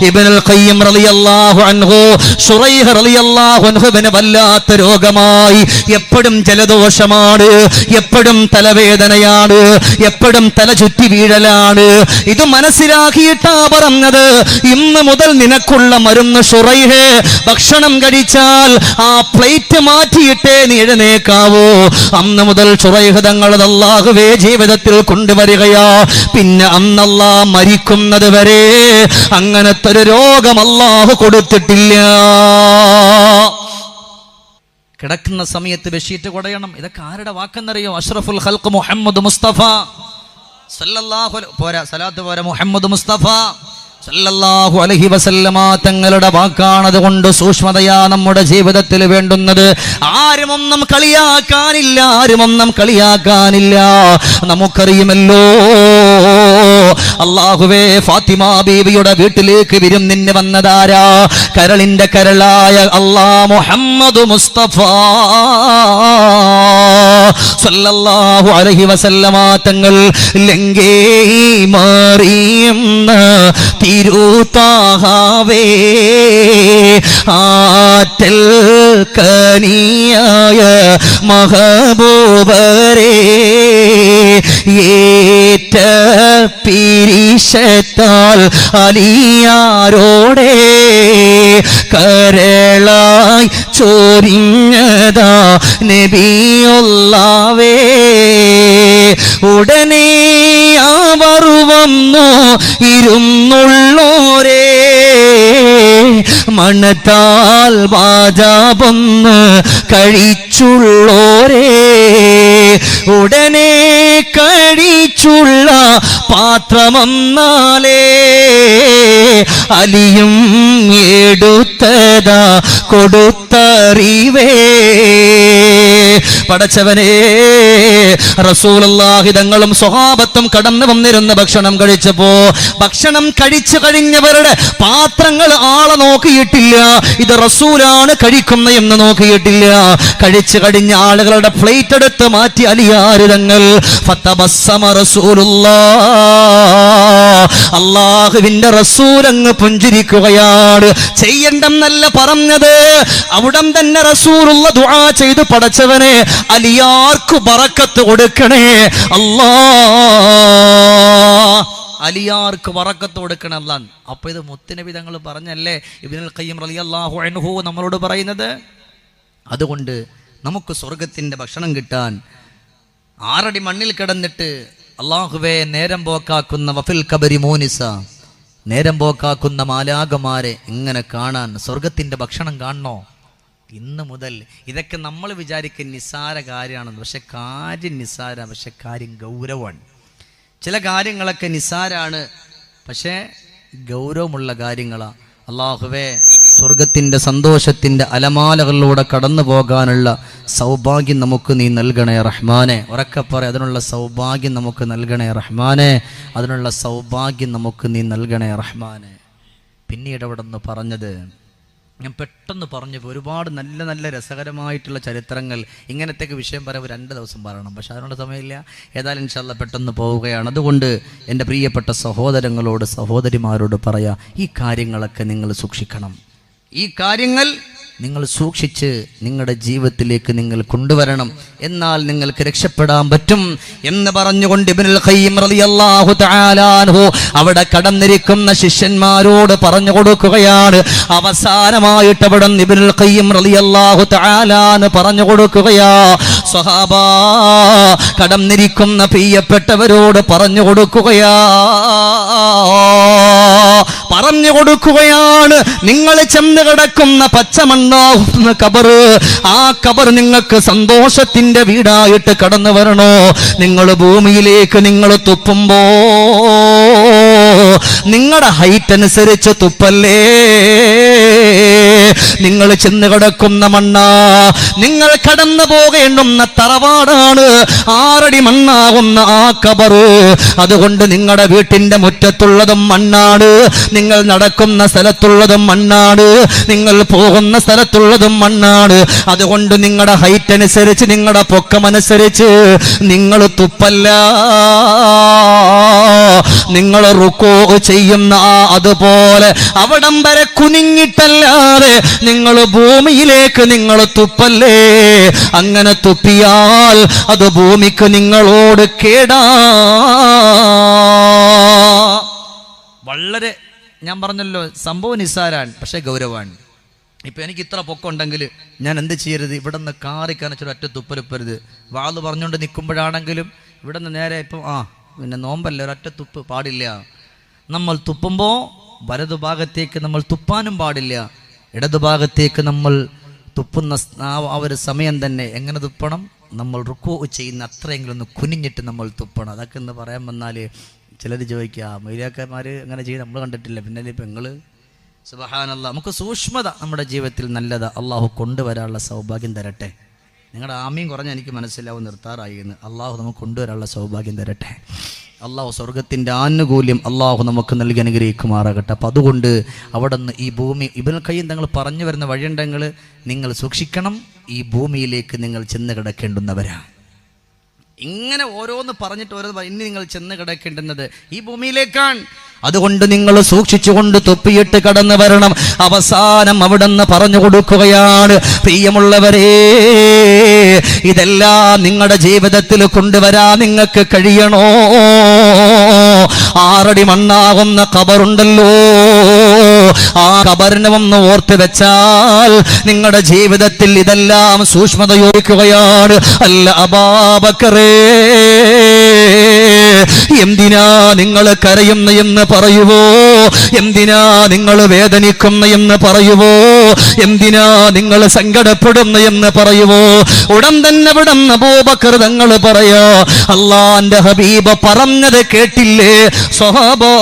S2: ഇബ്നുൽ ഖയ്യിം റളിയല്ലാഹു അൻഹു, ശുറൈഹ് റളിയല്ലാഹു അൻഹുവിന് വല്ലാത്ത രോഗമായി. എപ്പോഴും ജലദോഷമാണ്, എപ്പോഴും തലവേദനയാണ്, എപ്പോഴും തല ചുറ്റി വീഴലാണ്. ഇത് മനസ്സിലാക്കിയിട്ടാ പറഞ്ഞത്, ഇന്ന് മുതൽ നിനക്കുള്ള മരുന്ന് ശുറൈഹ്, ഭക്ഷണം കഴിച്ചാൽ ആ പ്ലേറ്റ് മാറ്റിയിട്ടേ നീ എഴുന്നേക്കാവൂ. അന്ന് മുതൽ ശുറൈഹ് തങ്ങൾ അല്ലാഹുവേ ജീവിതത്തിൽ കൊണ്ടുവരികയാ. പിന്നെ അന്നല്ലാ മരിക്കുന്നത് വരെ അങ്ങനത്തെ ഒരു രോഗം അല്ലാഹു കൊടുത്തിട്ടില്ല. കിടക്കുന്ന സമയത്ത് ബെഡ്ഷീറ്റ് കുടയണം. ഇതൊക്കെ ആരുടെ വാക്കെന്നറിയോ? അഷ്റഫുൽ ഖൽഖ് മുഹമ്മദ് മുസ്തഫ സല്ലല്ലാഹു പോരാ, സലാത്ത് പോരാ, മുഹമ്മദ് മുസ്തഫ സല്ലല്ലാഹു അലൈഹി വസല്ലമ തങ്ങളുടെ വാക്കാണത്. കൊണ്ട് സൂക്ഷ്മതയാ നമ്മുടെ ജീവിതത്തിൽ വേണ്ടുന്നത്. ആരുമൊന്നും കളിയാക്കാനില്ല, ആരുമൊന്നും കളിയാക്കാനില്ല. നമുക്കറിയുമല്ലോ അല്ലാഹുവേ, ഫാത്തിമ ബീവിയുടെ വീട്ടിലേക്ക് വിരുന്നിന് വന്നതാരാ? കരളിന്റെ കരളായ മുഹമ്മദ് മുസ്തഫ സല്ലല്ലാഹു അലൈഹി വസല്ലമ തങ്ങൾ ലങ്കേ മറിയുന്ന തിരുതാഹവേ, ആറ്റൽ കനിയായ മഹബൂബരേ, ഏറ്റ പിരിശത്താൽ അലിയാരോടെ കരളായി ചോരിഞ്ഞതാ നബിയുള്ളാവേ. ഉടനെ അവർ വന്നു ഇരുന്നുള്ളോരേ, മണത്താൽ വാജാബൊന്ന് കഴിച്ചുള്ളോരേ. ഉടനെ കഴിച്ചുള്ള പാത്രമൊന്നാലേ അലിയും എടുത്തതാ കൊടുത്തറിവേ. പടച്ചവനെ, റസൂലുള്ളാഹി തങ്ങളും സ്വഹാബത്തും കടന്നു വന്നിരുന്ന ഭക്ഷണം കഴിച്ചപ്പോ ഭക്ഷണം കഴിച്ചു കഴിഞ്ഞവരുടെ പാത്രങ്ങൾ ആളെ നോക്കിയിട്ടില്ല, ഇത് റസൂലാണ് കഴിക്കുന്ന എന്ന് നോക്കിയിട്ടില്ല. കഴിച്ചു കഴിഞ്ഞ ആളുകളുടെ പ്ലേറ്റ് എടുത്ത് മാറ്റി അലിയാര് തങ്ങൾ. ഫതബസ്സമ റസൂലുള്ളാഹ്, അല്ലാഹുവിന്റെ റസൂൽ അങ്ങ് പുഞ്ചിരിക്കുകയാണ്. ചെയ്യണ്ടെന്നല്ല പറഞ്ഞത്, അവിടം തന്നെ റസൂലുള്ള ദുആ ചെയ്ത്, പടച്ചവനെ അലിയാർക്ക് ബറക്കത്ത് കൊടുക്കണേ അല്ലാ, അലിയാർക്ക് ബറക്കത്ത് കൊടുക്കണേ അല്ലാ. അപ്പൊ ഇത് മുത്തുനബി തങ്ങൾ പറഞ്ഞല്ലേ ഇബ്നുൽ ഖയ്യിം റളിയല്ലാഹു അൻഹു നമ്മളോട് പറയുന്നത്. അതുകൊണ്ട് നമുക്ക് സ്വർഗത്തിന്റെ ഭക്ഷണം കിട്ടാൻ 6 അടി മണ്ണിൽ കിടന്നിട്ട് അല്ലാഹുവേ നേരം പോക്കാക്കുന്ന വഫിൽ ഖബരി മൂനിസ, നേരം പോക്കാക്കുന്ന മാലാഖമാരെ ഇങ്ങനെ കാണാൻ സ്വർഗത്തിന്റെ ഭക്ഷണം കാണണോ? ഇന്ന് മുതൽ ഇതൊക്കെ നമ്മൾ വിചാരിക്കുന്ന നിസ്സാര കാര്യമാണെന്ന്. പക്ഷെ കാര്യം നിസ്സാര, പക്ഷെ കാര്യം ഗൗരവമാണ്. ചില കാര്യങ്ങളൊക്കെ നിസ്സാരാണ്, പക്ഷേ ഗൗരവമുള്ള കാര്യങ്ങളാണ്. അല്ലാഹുവേ, സ്വർഗത്തിന്റെ സന്തോഷത്തിന്റെ അലമാലകളിലൂടെ കടന്നു പോകാനുള്ള സൗഭാഗ്യം നമുക്ക് നീ നൽകണേ റഹ്മാനെ. ഉറക്കെ പറ, അതിനുള്ള സൗഭാഗ്യം നമുക്ക് നൽകണേ റഹ്മാനെ, അതിനുള്ള സൗഭാഗ്യം നമുക്ക് നീ നൽകണേ റഹ്മാനെ. പിന്നീട് അവിടെ നിന്ന് പറഞ്ഞത്, ഞാൻ പെട്ടെന്ന് പറഞ്ഞു, ഒരുപാട് നല്ല നല്ല രസകരമായിട്ടുള്ള ചരിത്രങ്ങൾ, ഇങ്ങനത്തെയൊക്കെ വിഷയം പറയാൻ 2 ദിവസം പറയണം, പക്ഷെ അതിനുള്ള സമയമില്ല. ഏതായാലും ഇൻഷാ അല്ലാഹ് പെട്ടെന്ന് പോവുകയാണ്. അതുകൊണ്ട് എൻ്റെ പ്രിയപ്പെട്ട സഹോദരങ്ങളോട് സഹോദരിമാരോട് പറയാ, ഈ കാര്യങ്ങളൊക്കെ നിങ്ങൾ സൂക്ഷിക്കണം. ഈ കാര്യങ്ങൾ നിങ്ങൾ സൂക്ഷിച്ച് നിങ്ങളുടെ ജീവിതത്തിലേക്ക് നിങ്ങൾ കൊണ്ടുവരണം, എന്നാൽ നിങ്ങൾക്ക് രക്ഷപ്പെടാൻ പറ്റും എന്ന് പറഞ്ഞുകൊണ്ട് ഇബ്നുൽ ഖയ്യിം റളിയല്ലാഹു തആല അൻഹു അവിടെ കടന്നിരിക്കുന്ന ശിഷ്യന്മാരോട് പറഞ്ഞു കൊടുക്കുകയാണ്. അവസാനമായിട്ട് അവിടെ ഇബ്നുൽ ഖയ്യിം റളിയല്ലാഹു തആല അൻഹു പറഞ്ഞു കൊടുക്കുകയാ, സ്വഹാബാ കടന്നിരിക്കുന്ന പ്രിയപ്പെട്ടവരോട് പറഞ്ഞു കൊടുക്കുകയാണ്, നിങ്ങൾ ചെന്ന് കിടക്കുന്ന പച്ചമണ്ണാവുന്ന കബർ, ആ കബർ നിങ്ങൾക്ക് സന്തോഷത്തിന്റെ വീടായിട്ട് കടന്നു വരണോ? നിങ്ങൾ ഭൂമിയിലേക്ക് നിങ്ങൾ തുപ്പുമ്പോ നിങ്ങളുടെ ഹൈറ്റ് അനുസരിച്ച് തുപ്പല്ലേ. നിങ്ങൾ ചെന്ന് കിടക്കുന്ന മണ്ണ, നിങ്ങൾ കടന്നു പോകേണ്ടുന്ന തറവാടാണ് 6 അടി മണ്ണാകുന്ന ആ കബർ. അതുകൊണ്ട് നിങ്ങളുടെ വീട്ടിന്റെ മുറ്റത്തുള്ളതും മണ്ണാണ്, നിങ്ങൾ നടക്കുന്ന സ്ഥലത്തുള്ളതും മണ്ണാണ്, നിങ്ങൾ പോകുന്ന സ്ഥലത്തുള്ളതും മണ്ണാണ്. അതുകൊണ്ട് നിങ്ങളുടെ ഹൈറ്റ് അനുസരിച്ച്, നിങ്ങളുടെ പൊക്കമനുസരിച്ച് നിങ്ങൾ തുപ്പല്ല. നിങ്ങൾ റുക്കൂ ചെയ്യുന്ന അതുപോലെ അവിടം വരെ കുനിഞ്ഞിട്ടല്ലാതെ നിങ്ങൾ ഭൂമിയിലേക്ക് നിങ്ങൾ തുപ്പല്ലേ. അങ്ങനെ തുപ്പിയാൽ അത് ഭൂമിക്ക് നിങ്ങളോട് കേടാ. വളരെ ഞാൻ പറഞ്ഞല്ലോ, സംഭവം നിസ്സാരാണ്, പക്ഷേ ഗൗരവമാണ്. ഇപ്പം എനിക്ക് ഇത്ര പൊക്കമുണ്ടെങ്കിൽ ഞാൻ എന്ത് ചെയ്യരുത്? ഇവിടെ നിന്ന് കാറിക്കാനൊരു ഒറ്റ തുപ്പലുപ്പരുത്. വാള് പറഞ്ഞുകൊണ്ട് നിൽക്കുമ്പോഴാണെങ്കിലും ഇവിടെ നിന്ന് നേരെ ഇപ്പം പിന്നെ നോമ്പല്ല, ഒരൊറ്റ തുപ്പ് പാടില്ല. നമ്മൾ തുപ്പുമ്പോൾ വലതുഭാഗത്തേക്ക് നമ്മൾ തുപ്പാനും പാടില്ല. ഇടതുഭാഗത്തേക്ക് നമ്മൾ തുപ്പുന്ന ആ ഒരു സമയം തന്നെ എങ്ങനെ തുപ്പണം? നമ്മൾ റുക്കൂ ചെയ്യുന്ന അത്രയെങ്കിലും ഒന്ന് കുനിഞ്ഞിട്ട് നമ്മൾ തുപ്പണം. അതൊക്കെ എന്ന് പറയാൻ വന്നാൽ ചിലർ ചോദിക്കുക, മൈലാക്കന്മാർ അങ്ങനെ ചെയ്ത് നമ്മൾ കണ്ടിട്ടില്ല, പിന്നെ ഇപ്പം നിങ്ങൾ സുബ്ഹാനല്ലാഹ്. നമുക്ക് സൂക്ഷ്മത നമ്മുടെ ജീവിതത്തിൽ നല്ലതാ. അള്ളാഹു കൊണ്ടുവരാനുള്ള സൗഭാഗ്യം തരട്ടെ. നിങ്ങളുടെ ആമീൻ കുറഞ്ഞ എനിക്ക് മനസ്സിലാവും നിർത്താറായി എന്ന്. അള്ളാഹു നമുക്ക് കൊണ്ടുവരാനുള്ള സൗഭാഗ്യം തരട്ടെ. അള്ളാഹു സ്വർഗത്തിൻ്റെ ആനുകൂല്യം അള്ളാഹു നമുക്ക് നൽകി അനുഗ്രഹിക്കുമാറാകട്ടെ. അപ്പം അതുകൊണ്ട് അവിടെ നിന്ന് ഈ ഭൂമി ഇബ്നുൽ ഖയ്യിം തങ്ങൾ പറഞ്ഞു വരുന്ന വഴിയുണ്ടെങ്കിൽ നിങ്ങൾ സൂക്ഷിക്കണം. ഈ ഭൂമിയിലേക്ക് നിങ്ങൾ ചെന്ന് കിടക്കേണ്ടുന്നവരാ. ഇങ്ങനെ ഓരോന്ന് പറഞ്ഞിട്ട് ഓരോ ഇനി നിങ്ങൾ ചെന്ന് കിടക്കേണ്ടുന്നത് ഈ ഭൂമിയിലേക്കാണ്. അതുകൊണ്ട് നിങ്ങൾ സൂക്ഷിച്ചുകൊണ്ട് തൊപ്പിയിട്ട് കടന്നു വരണം. അവസാനം അവിടുന്ന് പറഞ്ഞു കൊടുക്കുകയാണ്, പ്രിയമുള്ളവരെ, ഇതെല്ലാം നിങ്ങളുടെ ജീവിതത്തിൽ കൊണ്ടുവരാൻ നിങ്ങൾക്ക് കഴിയണോ? 6 അടി മണ്ണാകുന്ന ഖബറുണ്ടല്ലോ, ആ ഖബറിനെ ഒന്ന് ഓർത്ത് വെച്ചാൽ നിങ്ങളുടെ ജീവിതത്തിൽ ഇതെല്ലാം സൂക്ഷ്മതയോടിക്കുകയാണ്. അല്ല അബൂബക്കറേ, എന്തിനാ നിങ്ങൾ കരയുന്ന എന്ന് പറയുവോ? എന്തിനാ നിങ്ങൾ വേദനിക്കുന്ന എന്ന് പറയുവോ? എന്തിനാ നിങ്ങൾ സങ്കടപ്പെടുന്ന എന്ന് പറയുവോ? ഉടൻ തന്നെ വിടുന്ന അബൂബക്കർ തങ്ങൾ പറയാ, അല്ലാഹുവിന്റെ ഹബീബ് പറഞ്ഞത് കേട്ടില്ലേ സ്വഹാബോ?